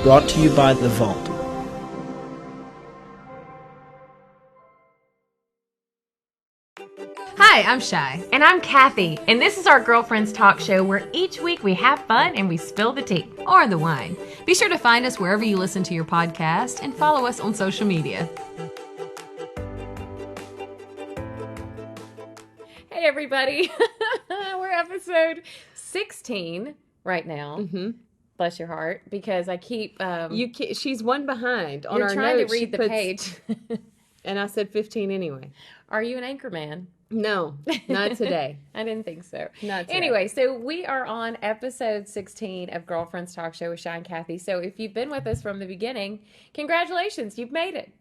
brought to you by The Vault. Hi, I'm Shy. And I'm Kathy, and this is our Girlfriends Talk Show where each week we have fun and we spill the tea. Or the wine. Be sure to find us wherever you listen to your podcast and follow us on social media. Hey, everybody. We're episode 16 right now. Mm-hmm. Bless your heart, because I keep... She's one behind. On you're our trying notes, to read the page. And I said 15 anyway. Are you an anchor man? No, not today. I didn't think so. Not today. Anyway, so we are on episode 16 of Girlfriends Talk Show with Shy and Kathy. So if you've been with us from the beginning, congratulations, you've made it.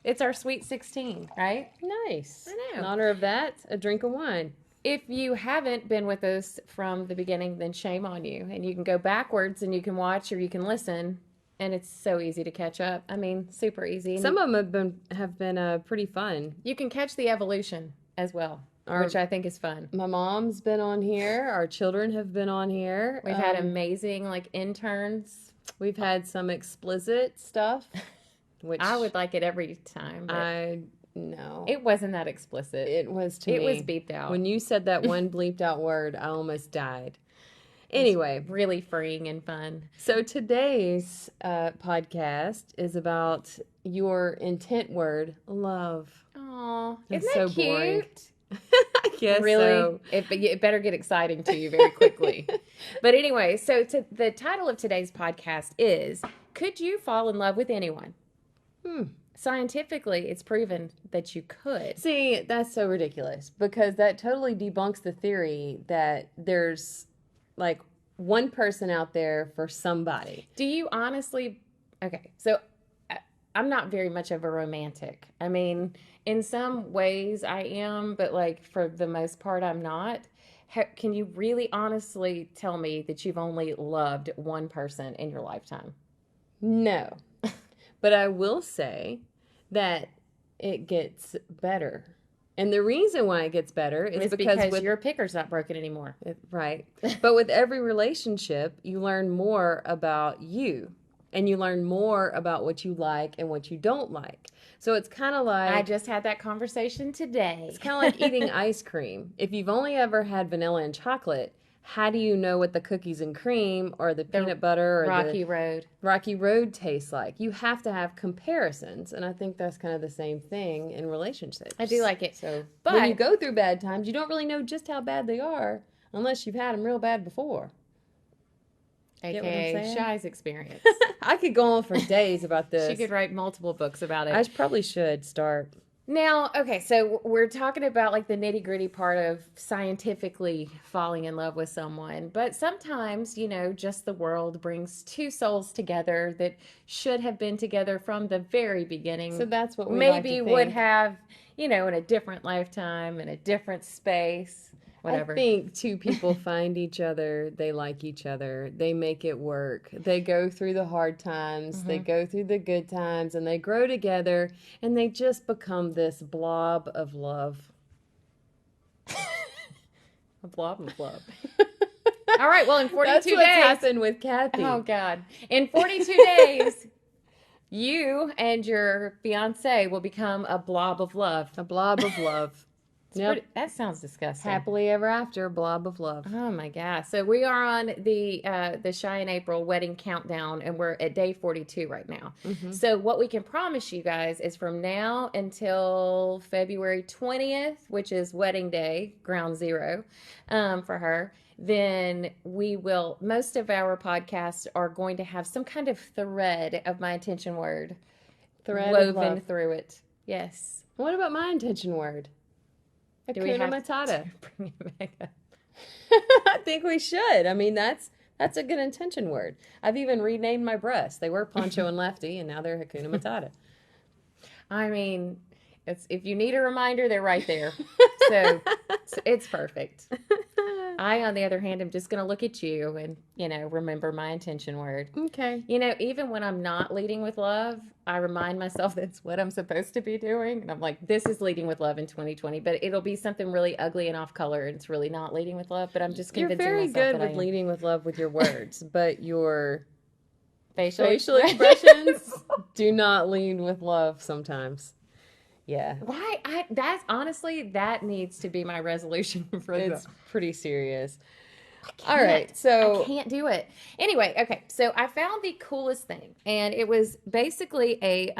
It's our sweet 16, right? Nice. I know. In honor of that, a drink of wine. If you haven't been with us from the beginning, then shame on you. And you can go backwards and you can watch or you can listen. And it's so easy to catch up. I mean, super easy. Some of them have been pretty fun. You can catch the evolution as well, which I think is fun. My mom's been on here. Our children have been on here. We've had amazing interns. We've had some explicit stuff, which I would like it every time. No. It wasn't that explicit. It was to me. It was beeped out. When you said that one bleeped out word, I almost died. Anyway. Really freeing and fun. So today's podcast is about your intent word, love. Aw, It's isn't so that cute? boring. I guess really? so. It better get exciting to you very quickly. But anyway, so the title of today's podcast is, Could You Fall in Love with Anyone? Scientifically, it's proven that you could. See, that's so ridiculous because that totally debunks the theory that there's like one person out there for somebody. Do you honestly... Okay, so I'm not very much of a romantic. I mean, in some ways I am, but like for the most part I'm not. Can you really honestly tell me that you've only loved one person in your lifetime? No. But I will say that it gets better. And the reason why it gets better is because your picker's not broken anymore. Right. But with every relationship, you learn more about you. And you learn more about what you like and what you don't like. So it's kind of like... I just had that conversation today. It's kind of like eating ice cream. If you've only ever had vanilla and chocolate, how do you know what the cookies and cream or the peanut butter or Rocky Road tastes like? You have to have comparisons. And I think that's kind of the same thing in relationships. I do like it. So when you go through bad times, you don't really know just how bad they are unless you've had them real bad before. AKA Shy's experience. I could go on for days about this. She could write multiple books about it. I probably should start. Now, okay, so we're talking about like the nitty gritty part of scientifically falling in love with someone. But sometimes, just the world brings two souls together that should have been together from the very beginning. So that's what we maybe would have, in a different lifetime, in a different space. Whatever. I think two people find each other, they like each other, they make it work, they go through the hard times, they go through the good times, and they grow together, and they just become this blob of love. A blob of love. All right, well, in 42 That's days... what's happened with Kathy. Oh, God. In 42 days, you and your fiance will become a blob of love. A blob of love. Yep. That sounds disgusting. Happily ever after, blob of love. Oh my gosh! So we are on the Shy and April wedding countdown, and we're at day 42 right now. Mm-hmm. So what we can promise you guys is from now until February 20th, which is wedding day, ground zero, for her. Then most of our podcasts are going to have some kind of thread of my intention word woven through it. Yes. What about my intention word? Hakuna Matata. Bring it back up? I think we should. I mean, that's a good intention word. I've even renamed my breasts. They were Poncho and Lefty, and now they're Hakuna Matata. I mean, if you need a reminder, they're right there. So it's perfect. I, on the other hand, am just going to look at you and, remember my intention word. Okay. Even when I'm not leading with love, I remind myself that's what I'm supposed to be doing. And I'm like, this is leading with love in 2020, but it'll be something really ugly and off color. And it's really not leading with love, but I'm just convincing myself You're very good that with leading with love with your words, but your Facial expressions do not lead with love sometimes. Yeah. Why? That's honestly, that needs to be my resolution for It's pretty serious. All right, so I can't do it. Anyway, okay. So I found the coolest thing, and it was basically a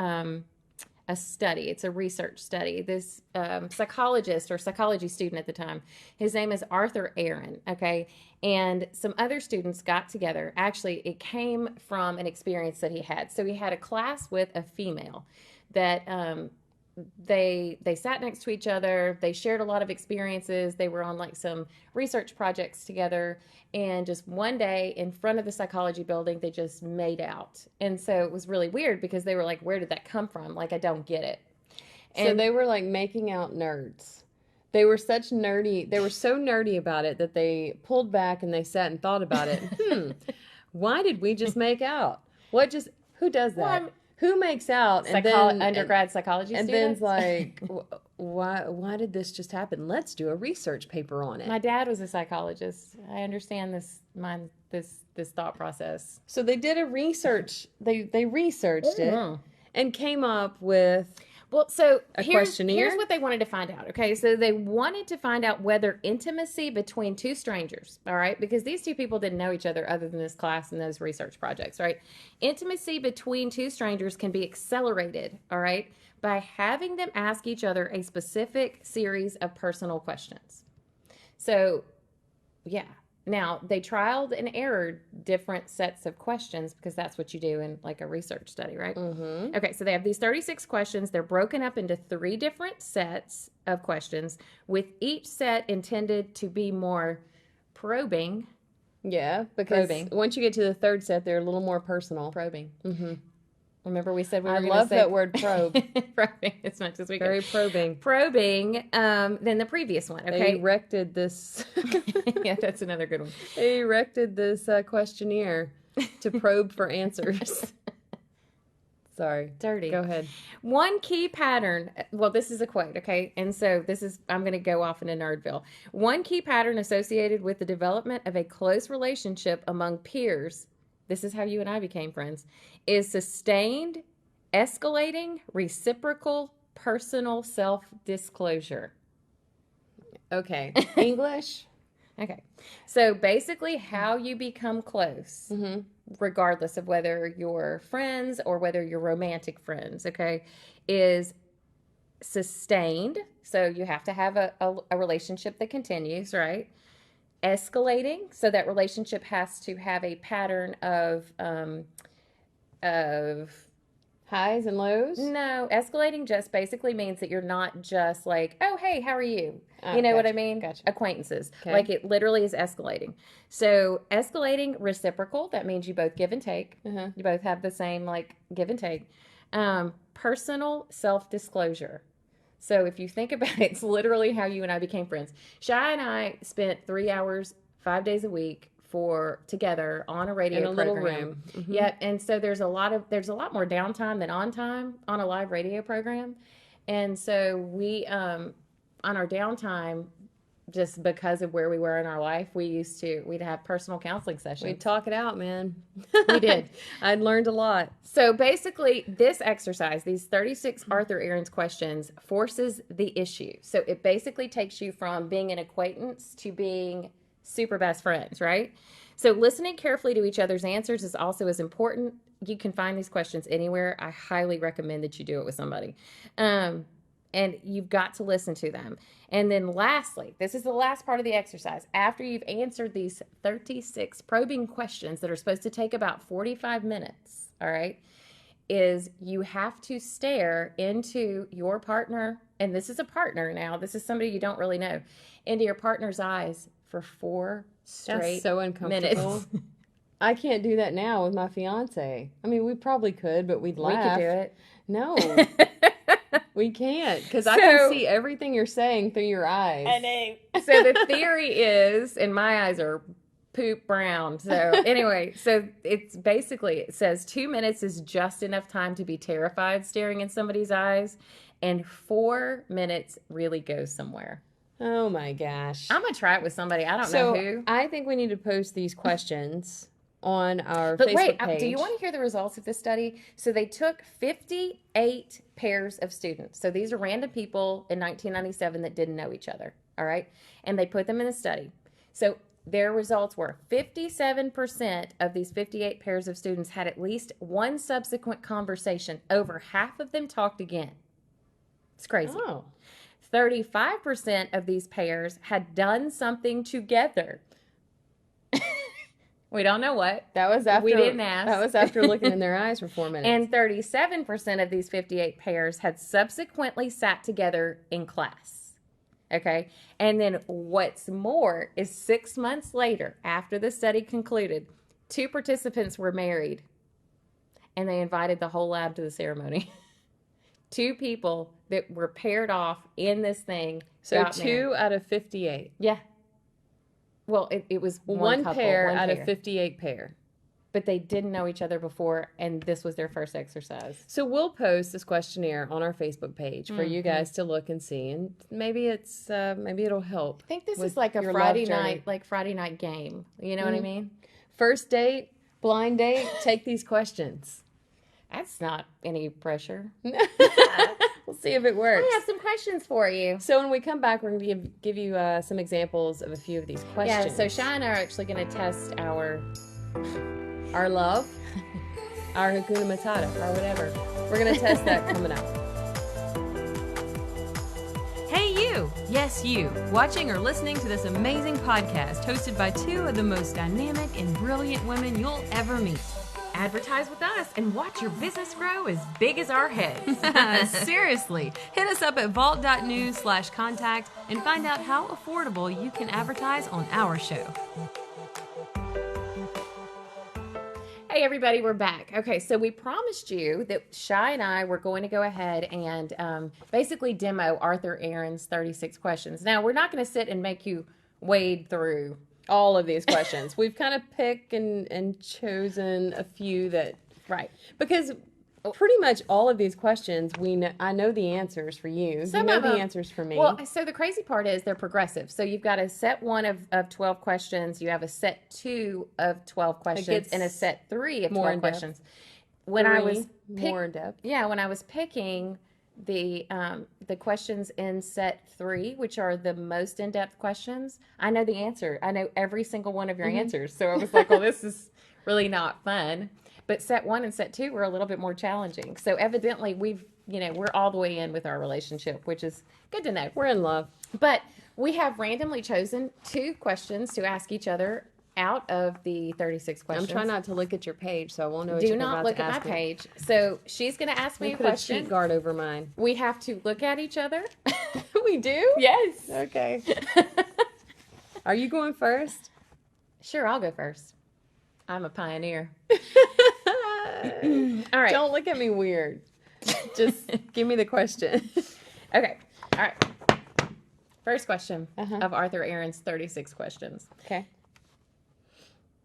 study. It's a research study. This psychologist or psychology student at the time, his name is Arthur Aaron. Okay, and some other students got together. Actually, it came from an experience that he had. So he had a class with a female that they sat next to each other. They shared a lot of experiences. They were on like some research projects together, and just one day in front of the psychology building they just made out. And so it was really weird because they were like, where did that come from? Like, I don't get it. And so they were like making out nerds. They were so nerdy about it that they pulled back and they sat and thought about it. Why did we just make out? Who does that? Who makes out and then undergrad psychology and students? Then's like, why did this just happen? Let's do a research paper on it. My dad was a psychologist. I understand this thought process. So they did a research. They researched it and came up with a questionnaire. Here's what they wanted to find out. Okay, so they wanted to find out whether intimacy between two strangers, all right, because these two people didn't know each other other than this class and those research projects, right? Intimacy between two strangers can be accelerated, all right, by having them ask each other a specific series of personal questions. So, yeah. Now, they trialed and errored different sets of questions because that's what you do in like a research study, right? Mm-hmm. Okay, so they have these 36 questions. They're broken up into 3 different sets of questions, with each set intended to be more probing. Yeah, because once you get to the third set, they're a little more personal. Probing. Mm-hmm. Remember we said we were going to say... I love that word, probe. Probing as much as we can. Very probing. Probing than the previous one, okay? They erected this... Yeah, that's another good one. They erected this questionnaire to probe for answers. Sorry. Dirty. Go ahead. One key pattern... Well, this is a quote, okay? And so I'm going to go off into Nerdville. One key pattern associated with the development of a close relationship among peers... This is how you and I became friends, is sustained, escalating, reciprocal, personal self-disclosure. Okay. English? Okay. So basically how you become close, regardless of whether you're friends or whether you're romantic friends, okay, is sustained. So you have to have a relationship that continues, right? Escalating, so that relationship has to have a pattern of highs and lows. No, escalating just basically means that you're not just like, oh hey, how are you? You know what I mean? Gotcha. Acquaintances. Okay. Like it literally is escalating. So escalating, reciprocal. That means you both give and take. You both have the same like give and take. Personal self-disclosure. So if you think about it, it's literally how you and I became friends. Shai and I spent 3 hours, 5 days a week together on a radio program. Little room. Mm-hmm. Yep. And so there's a lot more downtime than on time on a live radio program. And so we, on our downtime, just because of where we were in our life, we'd have personal counseling sessions. We'd talk it out, man. We did. I'd learned a lot. So basically, this exercise, these 36 Arthur Aaron's questions, forces the issue. So it basically takes you from being an acquaintance to being super best friends, right? So listening carefully to each other's answers is also as important. You can find these questions anywhere. I highly recommend that you do it with somebody. And you've got to listen to them. And then lastly, this is the last part of the exercise. After you've answered these 36 probing questions that are supposed to take about 45 minutes, all right, is you have to stare into your partner, and this is a partner now, this is somebody you don't really know, into your partner's eyes for 4 straight That's so uncomfortable. minutes. I can't do that now with my fiance. I mean, we probably could, but we'd laugh. We could do it. No. We can't, because I can see everything you're saying through your eyes. I know. So the theory is, and my eyes are poop brown. So anyway, so it's basically, it says 2 minutes is just enough time to be terrified staring in somebody's eyes, and 4 minutes really goes somewhere. Oh my gosh. I'm going to try it with somebody. I don't know who. I think we need to post these questions on our But Facebook wait, page. do you want to hear the results of this study? So they took 58 pairs of students. So these are random people in 1997 that didn't know each other. All right. And they put them in a study. So their results were 57% of these 58 pairs of students had at least one subsequent conversation. Over half of them talked again. It's crazy. Oh. 35% of these pairs had done something together. We don't know what. That was after We didn't ask. That was after looking in their eyes for 4 minutes. And 37% of these 58 pairs had subsequently sat together in class. Okay. And then what's more is 6 months later, after the study concluded, 2 participants were married and they invited the whole lab to the ceremony. 2 people that were paired off in this thing. So got 2 married. out of 58. Yeah. Well, it was One couple, pair one out pair. of 58 pair. But they didn't know each other before, and this was their first exercise. So we'll post this questionnaire on our Facebook page for you guys to look and see, and maybe it'll help. I think this with is like a your Friday love journey. Friday night game. You know what I mean? First date, blind date, take these questions. That's not any pressure. We'll see if it works. I have some questions for you. So when we come back, we're going to give you some examples of a few of these questions. Yeah, so Shy and I are actually going to test our love, our Hakuna Matata, or whatever. We're going to test that coming up. Hey you! Yes, you, watching or listening to this amazing podcast hosted by 2 of the most dynamic and brilliant women you'll ever meet. advertise with us and watch your business grow as big as our heads. Seriously, hit us up at vault.news/contact and find out how affordable you can advertise on our show. Hey everybody, we're back. Okay, so we promised you that Shy and I were going to go ahead and basically demo Arthur Aaron's 36 questions. Now, we're not going to sit and make you wade through all of these questions. We've kind of picked and chosen a few that, right, because pretty much all of these questions I know the answers for you. Some you know of the them, answers for me. Well, so the crazy part is they're progressive. So you've got a set 1 of 12 questions, you have a set 2 of 12 questions, and a set 3 of 12 questions. When I was more in depth. Yeah, when I was picking the questions in set 3, which are the most in-depth questions, I know the answer. I know every single one of your answers. So I was like, well, this is really not fun. But set 1 and set 2 were a little bit more challenging. So evidently we're all the way in with our relationship, which is good to know. We're in love. But we have randomly chosen 2 questions to ask each other out of the 36 questions. I'm trying not to look at your page, so I won't know what Do you're not about look to at my ask me. page. So she's going to ask me a Put a question. cheat guard over mine. We have to look at each other. We do? Yes. Okay. Are you going first? Sure, I'll go first. I'm a pioneer. All right. Don't look at me weird. Just give me the question. Okay. All right. First question of Arthur Aaron's 36 questions. Okay.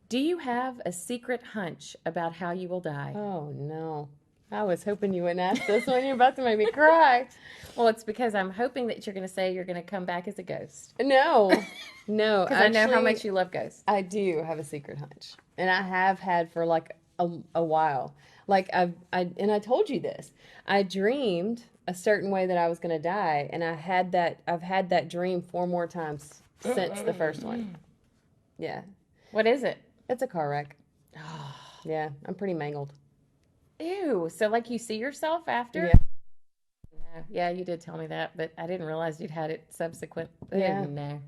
Do you have a secret hunch about how you will die? Oh, no. I was hoping you wouldn't ask this one. You're about to make me cry. Well, it's because I'm hoping that you're going to say you're going to come back as a ghost. No. No. Because I know how much you love ghosts. I do have a secret hunch. And I have had for like a while. Like I told you this. I dreamed a certain way that I was going to die, and I've had that dream 4 more times since the first one. Yeah. What is it? It's a car wreck. Yeah, I'm pretty mangled. Ew. So like you see yourself after? Yeah. Yeah, you did tell me that, but I didn't realize you'd had it subsequent. Yeah. No.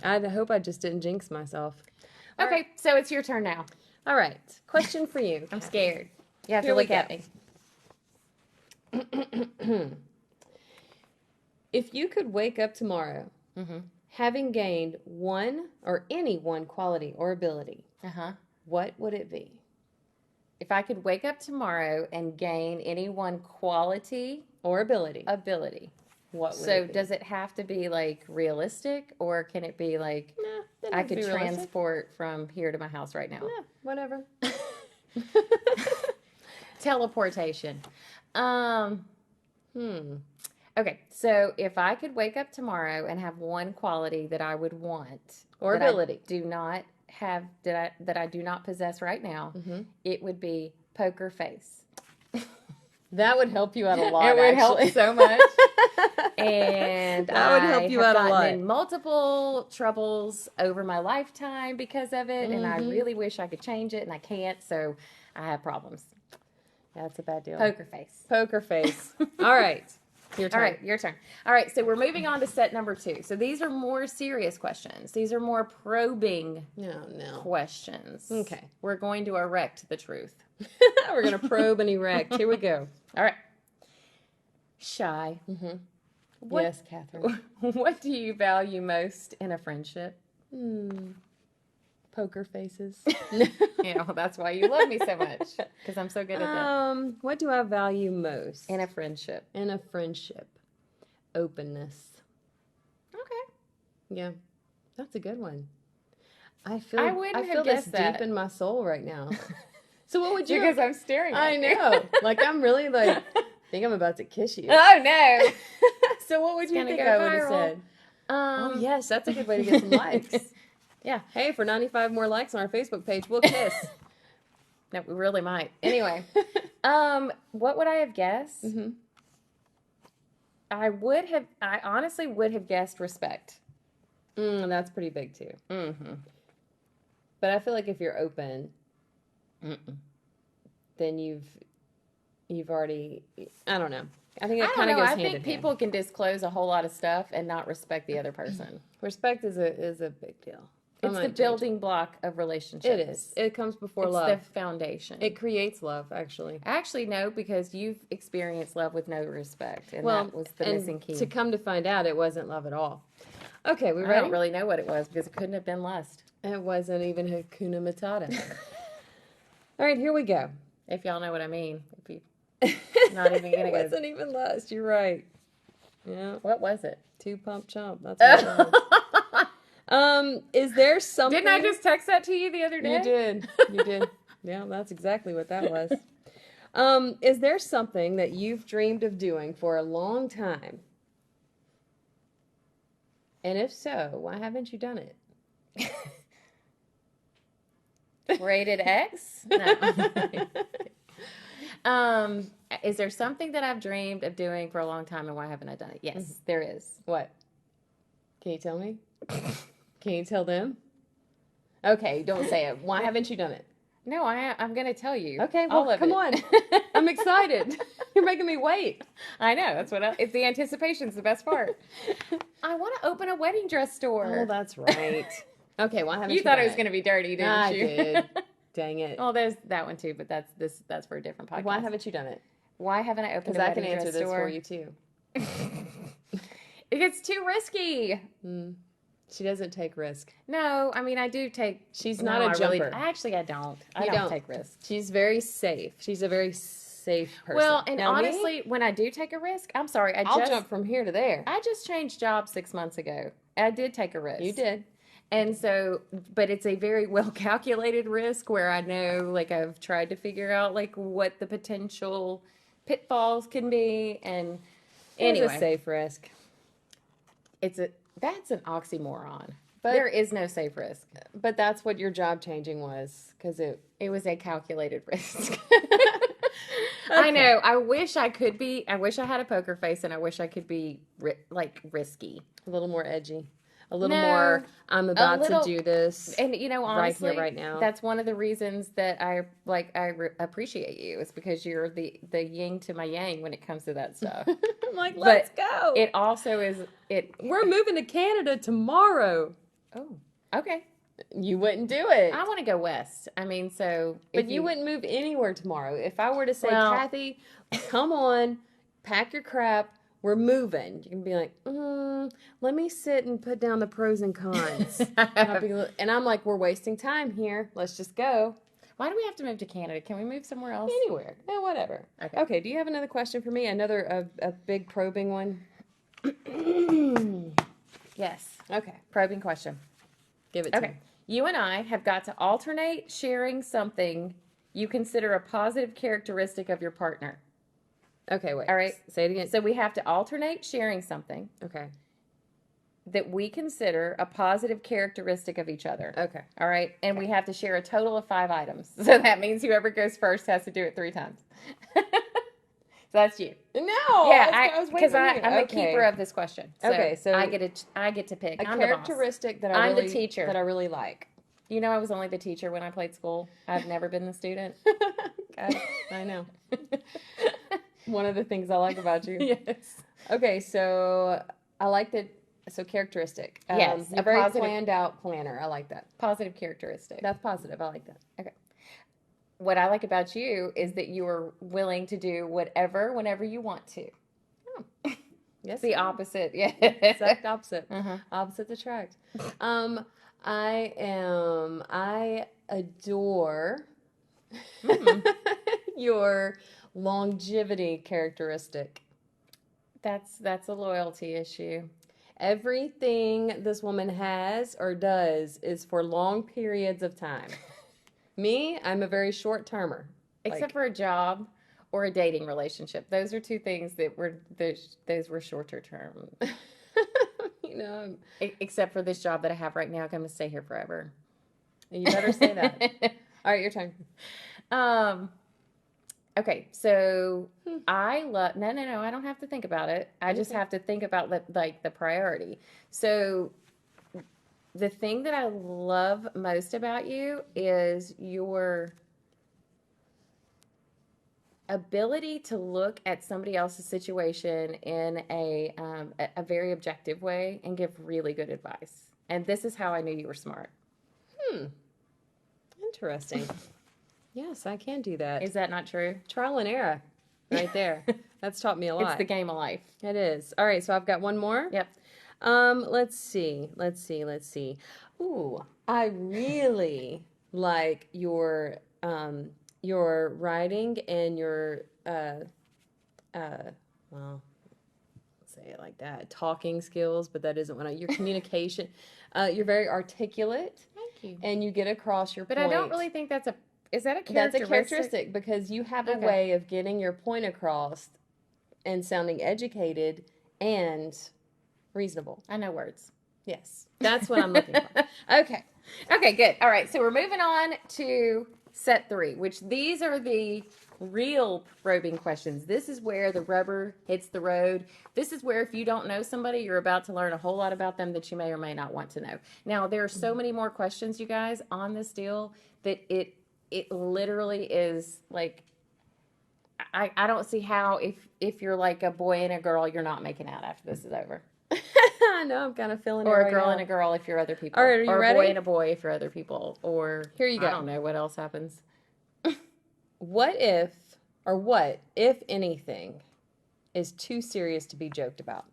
I hope I just didn't jinx myself. Okay, so it's your turn now. All right. Question for you. I'm scared. You have Here to we look at me. If you could wake up tomorrow having gained any one quality or ability, what would it be? If I could wake up tomorrow and gain any one quality Or ability. what would it so be? does it have to be like realistic, or can it be like I could transport from here to my house right now? Yeah, whatever. Teleportation. Okay, so if I could wake up tomorrow and have one quality that I would want Or that I ability. do not that I do not possess right now, it would be poker face. That would help you out a lot. It would help actually. so much. And that would help you have out a lot. in multiple troubles over my lifetime because of it, and I really wish I could change it, and I can't, so I have problems. That's a bad deal. Poker face. Poker face. All right. Your turn. All right, your turn. All right, so we're moving on to set number 2. So these are more serious questions. These are more probing questions. Okay. We're going to erect the truth. We're going to probe and erect. Here we go. All right. Shy. What- Yes, Catherine. What do you value most in a friendship? Poker faces. Yeah, well, that's why you love me so much, because I'm so good at that. What do I value most In a friendship. in a friendship? Openness. Okay. Yeah, that's a good one. I feel I wouldn't have feel this guessed that. deep in my soul right now. So what would you? Because I'm staring at I you. know. Like I'm really like think I'm about to kiss you. Oh, no. So what would you gonna think go I would have viral. said? Oh yes, that's a good way to get some likes. Yeah. Hey, for 95 more likes on our Facebook page, we'll kiss. No, we really might. Anyway, what would I have guessed? I honestly would have guessed respect. That's pretty big too. But I feel like if you're open, then you've already. I don't know. I think it kind of goes hand in hand. I think people can disclose a whole lot of stuff and not respect the other person. Respect is a big deal. It's the building block of relationships. It is. It comes before it's love. It's the foundation. It creates love, actually. Actually, no, because you've experienced love with no respect, and that was the missing key. To come to find out, it wasn't love at all. Okay, we ready? I don't really know what it was because it couldn't have been lust. It wasn't even Hakuna Matata. All right, here we go. If y'all know what I mean. If you not even gonna It wasn't even lust. You're right. Yeah. What was it? 2 Pump Chump. That's what it was. Is there something? Didn't I just text that to you the other day? You did. You did. Yeah, that's exactly what that was. Is there something that you've dreamed of doing for a long time? And if so, why haven't you done it? Rated X? No. Is there something that I've dreamed of doing for a long time and why haven't I done it? Yes, there is. What? Can you tell me? Can you tell them? Okay, don't say it. Why haven't you done it? No, I'm going to tell you. Okay, well, come on. I'm excited. You're making me wait. I know. That's what it's the anticipation's the best part. I want to open a wedding dress store. Oh, that's right. Okay, why haven't you You thought it was going to be dirty, didn't I you? did. Dang it. Well, there's that one too, but that's for a different podcast. Why haven't you done it? Why haven't I opened a Because I wedding can answer dress this store? for you too. It gets too risky. She doesn't take risk. No, I mean I do take. She's no, not a I really- jumper. actually, I don't. I You don't take risks. She's very safe. She's a very safe person. Well, and Now, me, honestly, when I do take a risk, I'm sorry. I'll jump from here to there. I just changed jobs 6 months ago. I did take a risk. You did. And so, but it's a very well calculated risk where I know, like, I've tried to figure out, like, what the potential pitfalls can be. And It's anyway, a safe risk. that's an oxymoron. But- There is no safe risk. But that's what your job changing was, because it. It was a calculated risk. I know. I wish I could be. I wish I had a poker face, and I wish I could be risky. A little more edgy. A little No, more, I'm about little- to do this. And you know, Right here, honestly, right now. that's one of the reasons that I appreciate you. Is because you're the yin to my yang when it comes to that stuff. I'm like, let's go. It also is it. We're moving to Canada tomorrow. Oh, okay. You wouldn't do it. I want to go west. I mean, so. But if you wouldn't move anywhere tomorrow. If I were to say, Well- Kathy, come on, pack your crap, we're moving. You can be like, let me sit and put down the pros and cons. And I'm like, we're wasting time here. Let's just go. Why do we have to move to Canada? Can we move somewhere else? Anywhere. Yeah, whatever. Okay, do you have another question for me? Another a big probing one? Yes. Okay. Probing question. Give it to Okay. me. You and I have got to alternate sharing something you consider a positive characteristic of your partner. Okay, wait. All right. Say it again. So we have to alternate sharing something Okay. that we consider a positive characteristic of each other. Okay. All right. And we have to share a total of 5 items. So that means whoever goes first has to do it 3 times. So that's you. No. Yeah, I was waiting because for you. I'm a keeper of this question. So Okay, so I get to pick. a I'm the boss. characteristic that I'm I the really, teacher. that I really like. You know, I was only the teacher when I played school. I've never been the student. I know. One of the things I like about you. Yes. Okay, so I like that. So characteristic. Yes, a a very positive- planned out planner. I like that. Positive characteristic. That's positive. I like that. Okay. What I like about you is that you are willing to do whatever, whenever you want to. Yes. The opposite. Yeah. Exact opposite. Uh-huh. Opposites attract. I adore your longevity characteristic. That's a loyalty issue. Everything this woman has or does is for long periods of time. Me, I'm a very short termer. Except for a job or a dating relationship. Those are 2 things that were those were shorter term. You know, Except for this job that I have right now, I'm going to stay here forever. you better say that. All right, your turn. Okay, so I love no, I don't have to think about it. I just Okay. have to think about the priority. So the thing that I love most about you is your ability to look at somebody else's situation in a very objective way and give really good advice. And this is how I knew you were smart. Interesting. Yes, I can do that. Is that not true? Trial and error right there. That's taught me a lot. It's the game of life. It is. All right, so I've got one more. Yep. Let's see. Ooh, I really like your writing and your well, say it like that, talking skills, but that isn't what your communication. You're very articulate Thank you. and you get across your But point. I don't really think is that a That's characteristic? a characteristic because you have a Okay. way of getting your point across and sounding educated and reasonable. I know words. Yes, that's what I'm looking for. Okay. Okay, good. All right, so we're moving on to set 3, which these are the real probing questions. This is where the rubber hits the road. This is where if you don't know somebody, you're about to learn a whole lot about them that you may or may not want to know. Now, there are so many more questions, you guys, on this deal that it literally is like I don't see how if you're like a boy and a girl, you're not making out after this is over. I know, I'm kind of feeling it Or right a girl now. and a girl if you're other people. All right, are you or a ready? boy and a boy if you're other people. Or Here you go. I don't know what else happens. What, if anything, is too serious to be joked about?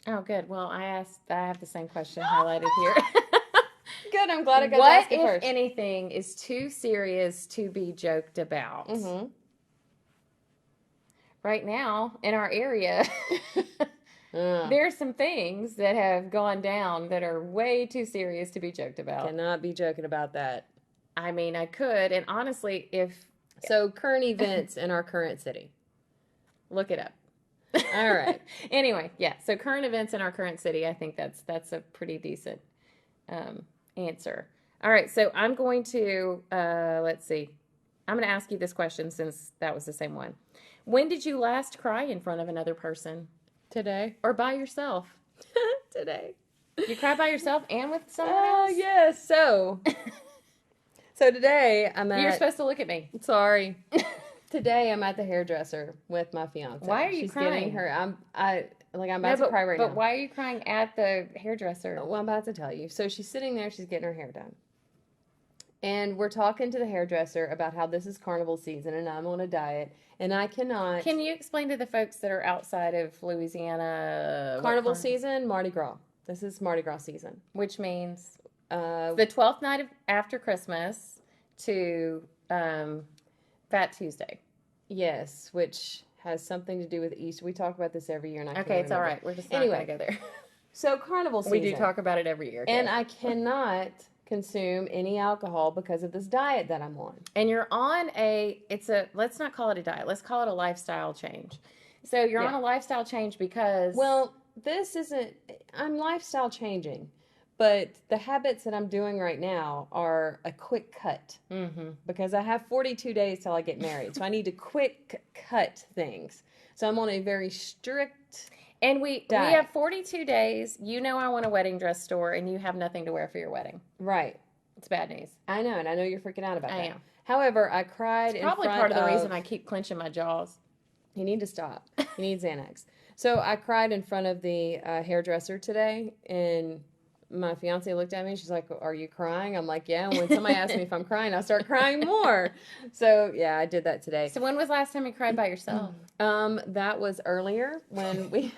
Oh, good. Well, I have the same question highlighted here. Good, I'm glad I got to What, ask it if first. anything, is too serious to be joked about? Mm-hmm. Right now, in our area, there are some things that have gone down that are way too serious to be joked about. Cannot be joking about that. I mean, I could, and honestly, So, current events in our current city. look it up. All right. Anyway, yeah. So current events in our current city, I think that's a pretty decent answer. All right. So I'm going to let's see. I'm going to ask you this question since that was the same one. When did you last cry in front of another person Today. or by yourself? Today. You cry by yourself and with someone Oh, else? yes. So today I'm at. You're supposed to look at me. Sorry. Today I'm at the hairdresser with my fiance. Why are you She's crying? getting her. I'm about to cry right but now. why are you crying at the hairdresser? Well, I'm about to tell you. So she's sitting there. She's getting her hair done. And we're talking to the hairdresser about how this is carnival season and I'm on a diet and I cannot. Can you explain to the folks that are outside of Louisiana what Carnival season, Mardi Gras. This is Mardi Gras season. which means Uh, the 12th night after Christmas to Fat Tuesday. yes, which has something to do with Easter. We talk about this every year, and I can't Okay, it's all remember. right. We're just not Anyway, going to go there. So carnival season. We do talk about it every year. And Kay. I cannot consume any alcohol because of this diet that I'm on. And you're on let's not call it a diet. Let's call it a lifestyle change. So you're Yeah. on a lifestyle change because Well, this isn't, I'm lifestyle changing, but the habits that I'm doing right now are a quick cut because I have 42 days till I get married. So I need to quick cut things. So I'm on a very strict And we diet. have 42 days. You know I want a wedding dress store, and you have nothing to wear for your wedding. Right. It's bad news. I know, and I know you're freaking out about I that. am. However, I cried in Probably front part of the reason I keep clenching my jaws. You need to stop. You need Xanax. So I cried in front of the hairdresser today, and my fiance looked at me and she's like, "Are you crying?" I'm like, "Yeah." And when somebody asks me if I'm crying, I start crying more. So yeah, I did that today. So when was the last time you cried by yourself? That was earlier when we.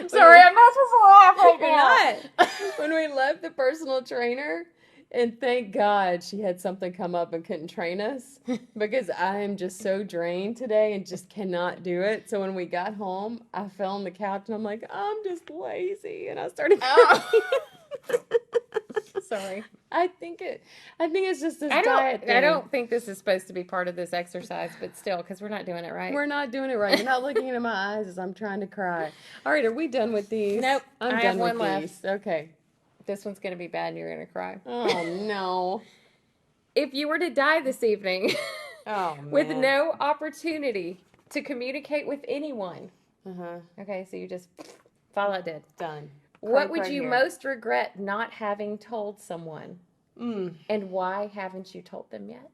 Sorry, I'm not supposed to laugh right You're now. not. When we left the personal trainer, and thank God she had something come up and couldn't train us because I am just so drained today and just cannot do it. So when we got home, I fell on the couch and I'm like, I'm just lazy, and I started crying. Sorry. I think it's just this diet thing. I don't think this is supposed to be part of this exercise, but still, because we're not doing it right. We're not doing it right. You're not looking into my eyes as I'm trying to cry. All right, are we done with these? Nope, I'm I done have one with left. these. Okay. This one's going to be bad and you're going to cry. Oh no. If you were to die this evening Oh man. with no opportunity to communicate with anyone, okay, so you just fall out dead. Done. What Crank would right you here. most regret not having told someone? And why haven't you told them yet?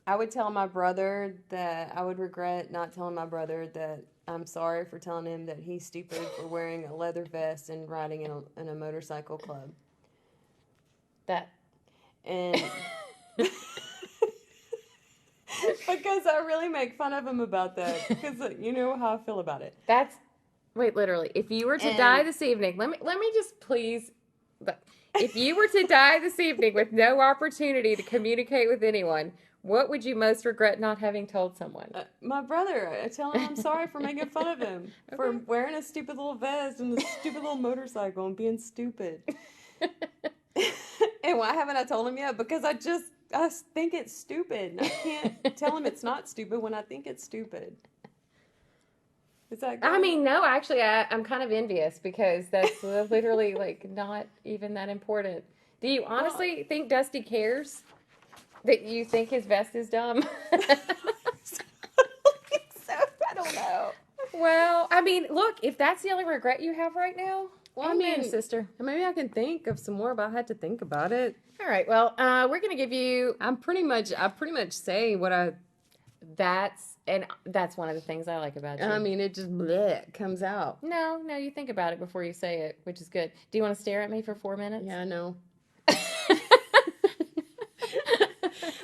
I would tell my brother that I would regret not telling my brother that I'm sorry for telling him that he's stupid for wearing a leather vest and riding in a motorcycle club. That. And because I really make fun of him about that, because you know how I feel about it. That's wait, literally. If you were to die this evening, let me just please. If you were to die this evening with no opportunity to communicate with anyone, what would you most regret not having told someone? My brother, I tell him I'm sorry for making fun of him for wearing a stupid little vest and a stupid little motorcycle and being stupid. And why haven't I told him yet? Because I think it's stupid. I can't tell him it's not stupid when I think it's stupid. Is that good? I mean, no, actually, I'm kind of envious because that's literally like not even that important. Do you honestly think Dusty cares that you think his vest is dumb? So, I don't know. Well, I mean, look, if that's the only regret you have right now, Well, amen, I mean, sister. Maybe I can think of some more, but I had to think about it. All right, well, we're gonna give you I pretty much say what I. that's one of the things I like about you. I mean, it just bleh, comes out. No, you think about it before you say it, which is good. Do you want to stare at me for 4 minutes? Yeah, I know.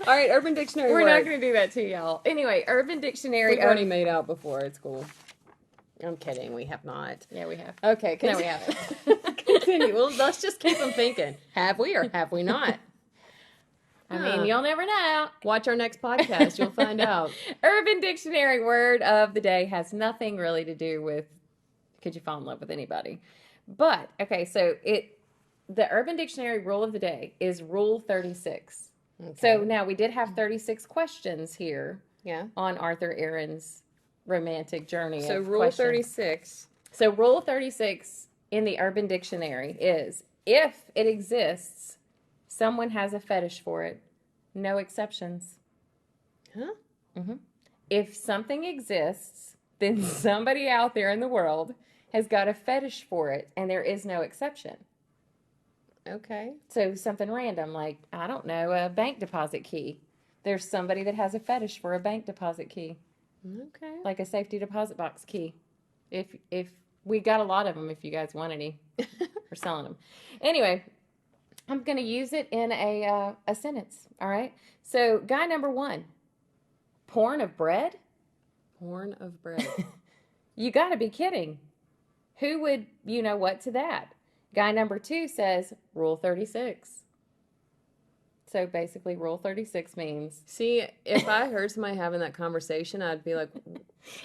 All right, Urban Dictionary. We're word. not going to do that to y'all. Anyway, Urban Dictionary. We've already made out before. It's cool. I'm kidding. We have not. Yeah, we have. Okay. No, we haven't. Continue. Well, let's just keep them thinking. Have we or have we not? I mean, you'll never know. Watch our next podcast. You'll find out. Urban Dictionary word of the day has nothing really to do with could you fall in love with anybody. But, okay, so the Urban Dictionary rule of the day is Rule 36. Okay. So now we did have 36 questions here Yeah. on Arthur Aaron's romantic journey. So of Rule questions. 36. So Rule 36 in the Urban Dictionary is if it exists, someone has a fetish for it. No exceptions. Huh? If something exists, then somebody out there in the world has got a fetish for it, and there is no exception. Okay. So something random, like, I don't know, a bank deposit key. There's somebody that has a fetish for a bank deposit key, Okay. like a safety deposit box key. If we got a lot of them, if you guys want any, we're selling them. Anyway, I'm going to use it in a sentence, all right? So guy number 1, porn of bread? Horn of bread. You got to be kidding. Who would, what to that? Guy number 2 says Rule 36. So basically, Rule 36 means See, if I heard somebody having that conversation, I'd be like,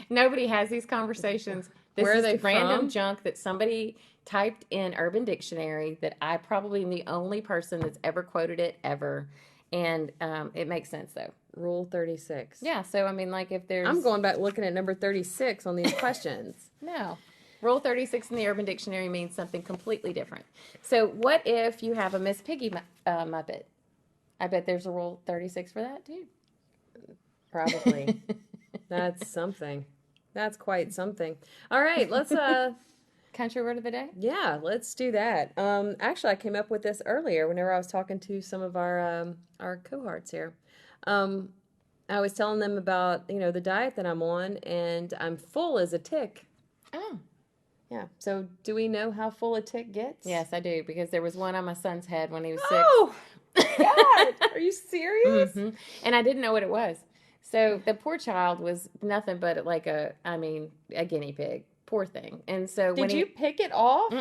nobody has these conversations. This Where are is they random from? junk that somebody typed in Urban Dictionary that I probably am the only person that's ever quoted it ever. And it makes sense, though. Rule 36. Yeah, so, I mean, like, if there's... I'm going back looking at number 36 on these questions. No. Rule 36 in the Urban Dictionary means something completely different. So what if you have a Miss Piggy Muppet? I bet there's a Rule 36 for that, too. Probably. That's something. That's quite something. All right, let's... Country word of the day? Yeah, let's do that. Actually, I came up with this earlier whenever I was talking to some of our cohorts here. I was telling them about, the diet that I'm on, and I'm full as a tick. Oh. Yeah. So do we know how full a tick gets? Yes, I do, because there was one on my son's head when he was 6. Oh, God. Are you serious? Mm-hmm. And I didn't know what it was. So the poor child was nothing but like a guinea pig. Poor thing. And so Did you pick it off?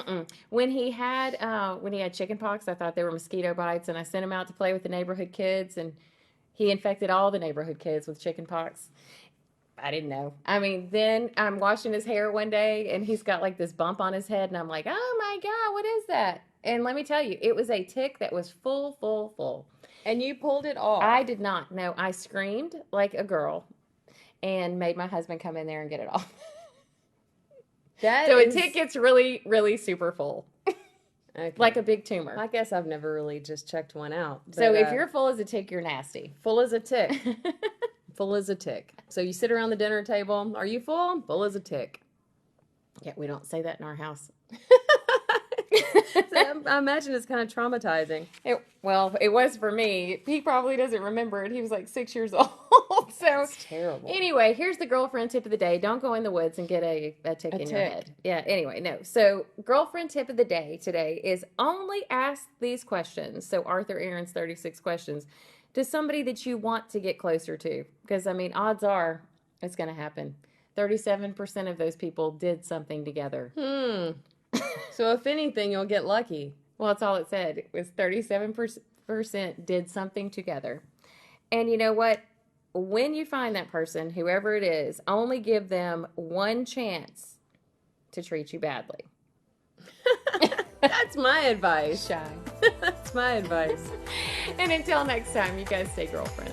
When he had chicken pox, I thought they were mosquito bites, and I sent him out to play with the neighborhood kids, and he infected all the neighborhood kids with chicken pox. I didn't know. I mean, then I'm washing his hair one day, and he's got like this bump on his head, and I'm like, oh my God, what is that? And let me tell you, it was a tick that was full. And you pulled it off? I did not. No, I screamed like a girl and made my husband come in there and get it off. A tick gets really, really super full. Okay. Like a big tumor. I guess I've never really just checked one out. But, so if you're full as a tick, you're nasty. Full as a tick. Full as a tick. So you sit around the dinner table. Are you full? Full as a tick. Yeah, we don't say that in our house. I imagine it's kind of traumatizing. It was for me. He probably doesn't remember it. He was like 6 years old. So that's terrible. Anyway, here's the girlfriend tip of the day. Don't go in the woods and get a tick in your head. Yeah, anyway, no. So girlfriend tip of the day today is only ask these questions. So Arthur Aaron's 36 questions to somebody that you want to get closer to. Because, I mean, odds are it's going to happen. 37% of those people did something together. So if anything, you'll get lucky. Well, that's all it said. It was 37% did something together. And you know what? When you find that person, whoever it is, only give them one chance to treat you badly. That's my advice. Shy. That's my advice. And until next time, you guys stay girlfriends.